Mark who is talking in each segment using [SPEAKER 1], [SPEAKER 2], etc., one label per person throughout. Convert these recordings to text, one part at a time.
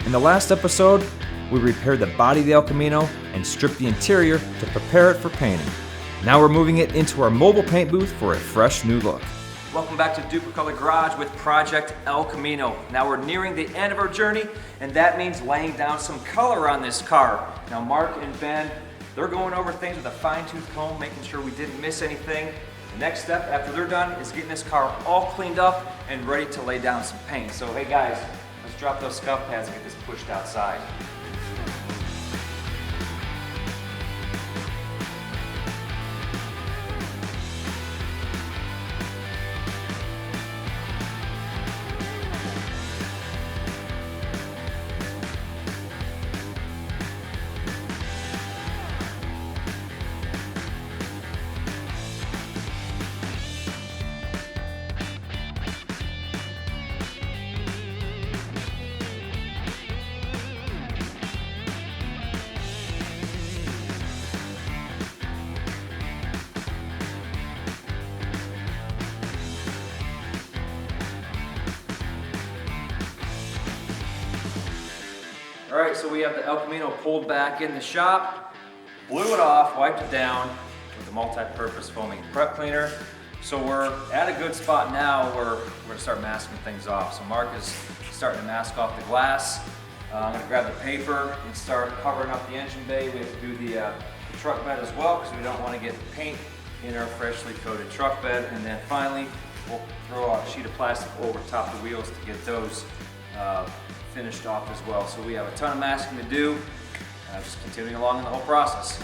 [SPEAKER 1] In the last episode, we repaired the body of the El Camino and stripped the interior to prepare it for painting. Now we're moving it into our mobile paint booth for a fresh new look. Welcome back to Dupli-Color Garage with Project El Camino. Now we're nearing the end of our journey, and that means laying down some color on this car. Now Mark and Ben, they're going over things with a fine-tooth comb, making sure we didn't miss anything. The next step after they're done is getting this car all cleaned up and ready to lay down some paint. So hey guys, let's drop those scuff pads and get this pushed outside. All right, so we have the El Camino pulled back in the shop, blew it off, wiped it down with the multi-purpose foaming prep cleaner. So we're at a good spot now where we're gonna start masking things off. So Mark is starting to mask off the glass. I'm gonna grab the paper and start covering up the engine bay. We have to do the truck bed as well because we don't want to get paint in our freshly coated truck bed. And then finally, we'll throw a sheet of plastic over top the wheels to get those finished off as well. So we have a ton of masking to do, just continuing along in the whole process.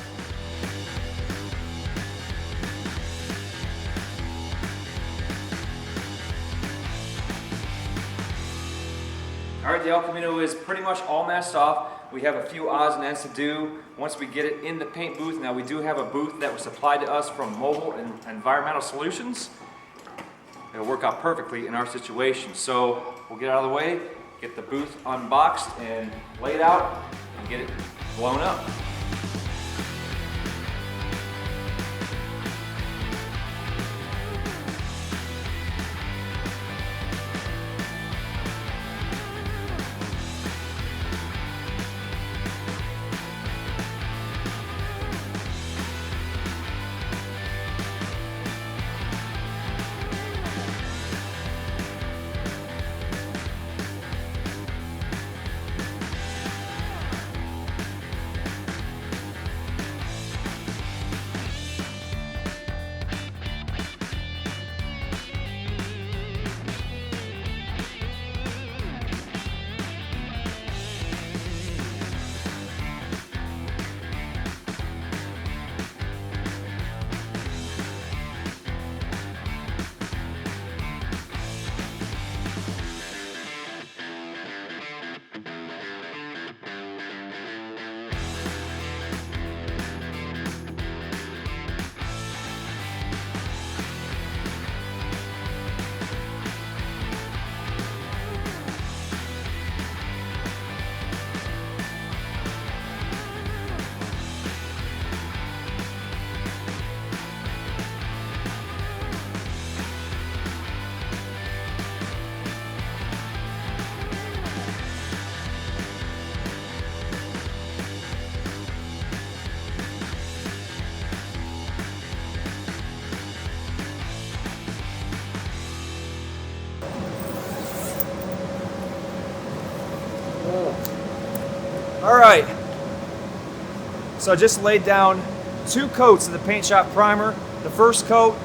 [SPEAKER 1] All right, the El Camino is pretty much all masked off. We have a few odds and ends to do once we get it in the paint booth. Now we do have a booth that was supplied to us from Mobile and Environmental Solutions. It'll work out perfectly in our situation. So we'll get out of the way, get the booth unboxed and laid out, and get it blown up. All right, so I just laid down 2 coats of the paint shop primer. The first coat,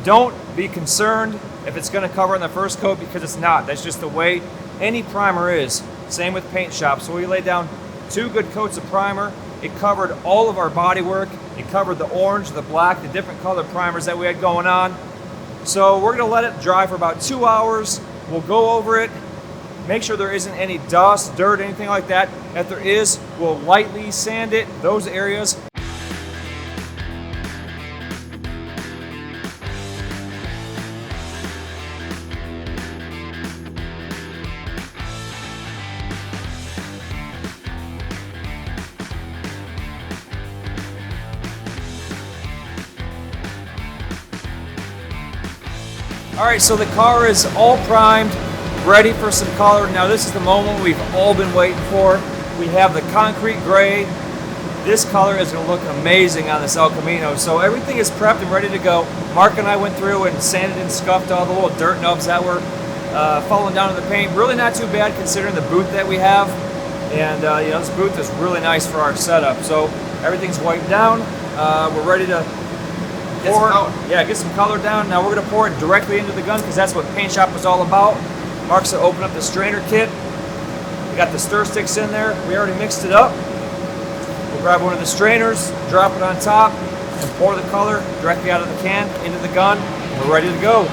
[SPEAKER 1] don't be concerned if it's gonna cover in the first coat because it's not. That's just the way any primer is. Same with paint shop. So we laid down 2 good coats of primer. It covered all of our body work. It covered the orange, the black, the different colored primers that we had going on. So we're gonna let it dry for about 2 hours. We'll go over it, make sure there isn't any dust, dirt, anything like that. If there is, we'll lightly sand it, those areas. All right, so the car is all primed. ready for some color. Now this is the moment we've all been waiting for. We have the concrete gray. This color is going to look amazing on this El Camino. So everything is prepped and ready to go. Mark and I went through and sanded and scuffed all the little dirt nubs that were falling down in the paint. Really not too bad considering the booth that we have. And you know, this booth is really nice for our setup. So everything's wiped down. We're ready to pour. Get some color down. Now we're going to pour it directly into the gun because that's what Paint Shop was all about. Mark's going to open up the strainer kit. We got the stir sticks in there. We already mixed it up. We'll grab one of the strainers, drop it on top, and pour the color directly out of the can into the gun. We're ready to go.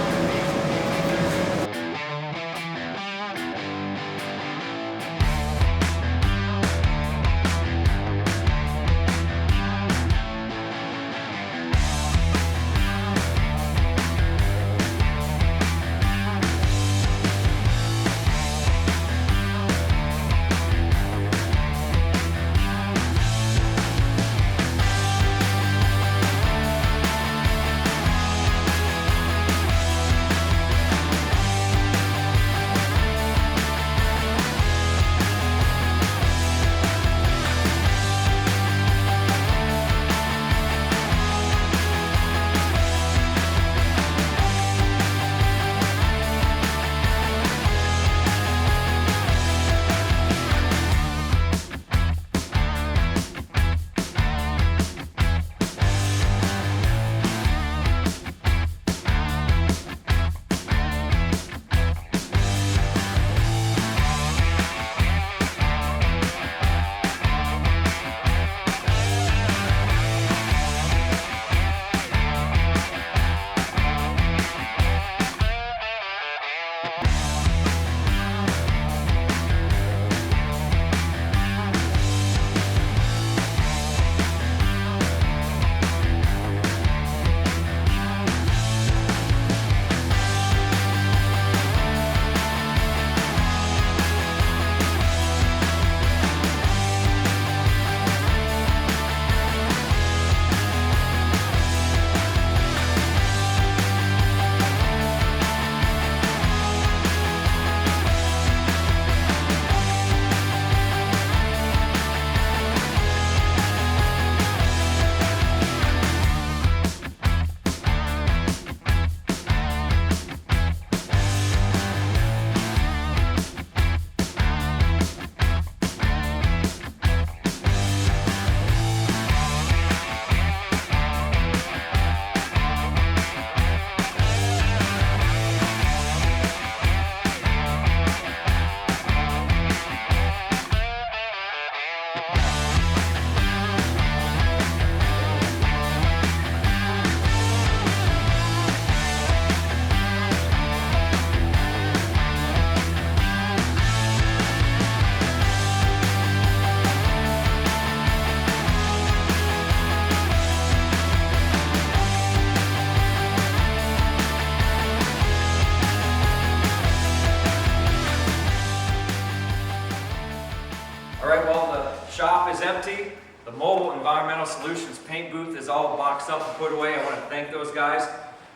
[SPEAKER 1] Shop is empty. The Mobile Environmental Solutions paint booth is all boxed up and put away. I want to thank those guys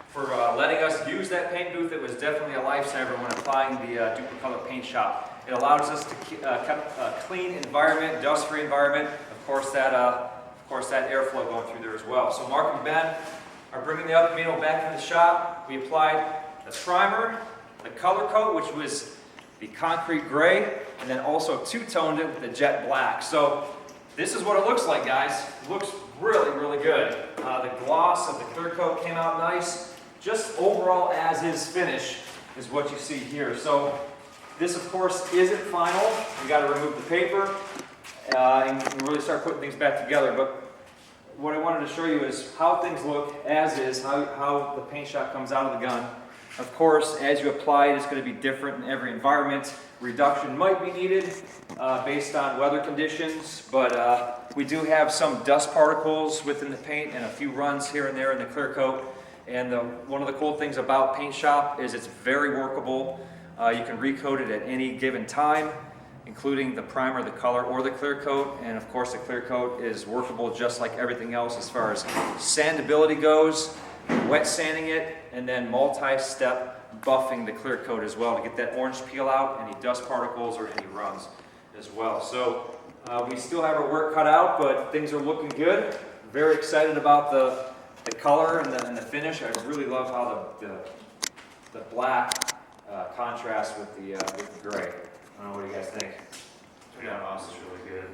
[SPEAKER 1] for letting us use that paint booth. It was definitely a lifesaver when applying the Dupli-Color Paint Shop. It allows us to keep a clean environment, dust-free environment. Of course, that airflow going through there as well. So Mark and Ben are bringing the El Camino back in the shop. We applied the primer, the color coat, which was the concrete gray, and then also two-toned it with the jet black. So this is what it looks like, guys. It looks really, really good. The gloss of the clear coat came out nice. Just overall as-is finish is what you see here. So this, of course, isn't final. We got to remove the paper and really start putting things back together. But what I wanted to show you is how things look as is, how the paint shop comes out of the gun. Of course, as you apply it, it's going to be different in every environment. Reduction might be needed based on weather conditions, but we do have some dust particles within the paint and a few runs here and there in the clear coat. And one of the cool things about Paint Shop is it's very workable. You can recoat it at any given time, including the primer, the color, or the clear coat. And of course, the clear coat is workable just like everything else as far as sandability goes, wet sanding it, and then multi-step buffing the clear coat as well to get that orange peel out, any dust particles or any runs as well. So we still have our work cut out, but things are looking good. Very excited about the color and the finish. I really love how the black contrasts with the gray. I don't know, what do you guys think?
[SPEAKER 2] Yeah, it's really good.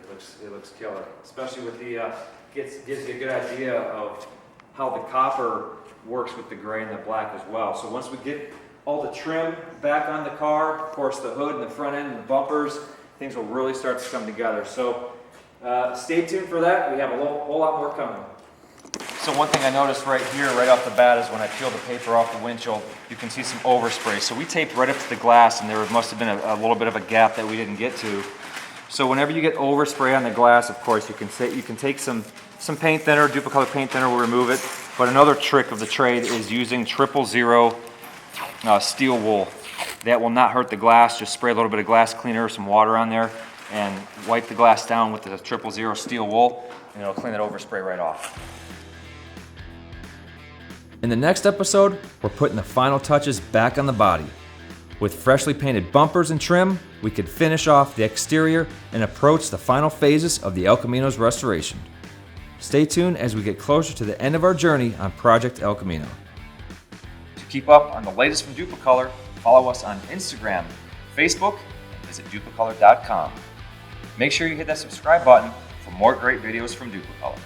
[SPEAKER 1] It looks killer, especially with the gives you a good idea of how the copper works with the gray and the black as well. So once we get all the trim back on the car, of course the hood and the front end and the bumpers, things will really start to come together. So stay tuned for that. We have a whole lot more coming. So one thing I noticed right here, right off the bat, is when I peel the paper off the windshield, you can see some overspray. So we taped right up to the glass, and there must have been a little bit of a gap that we didn't get to. So whenever you get overspray on the glass, of course, you can take some paint thinner, Dupli-Color paint thinner will remove it. But another trick of the trade is using 000 steel wool. That will not hurt the glass. Just spray a little bit of glass cleaner, some water on there, and wipe the glass down with the 000 steel wool, and it'll clean that overspray right off.
[SPEAKER 3] In the next episode, we're putting the final touches back on the body. With freshly painted bumpers and trim, we could finish off the exterior and approach the final phases of the El Camino's restoration. Stay tuned as we get closer to the end of our journey on Project El Camino.
[SPEAKER 1] To keep up on the latest from Dupli-Color, follow us on Instagram, Facebook, and visit Dupli-Color.com. Make sure you hit that subscribe button for more great videos from Dupli-Color.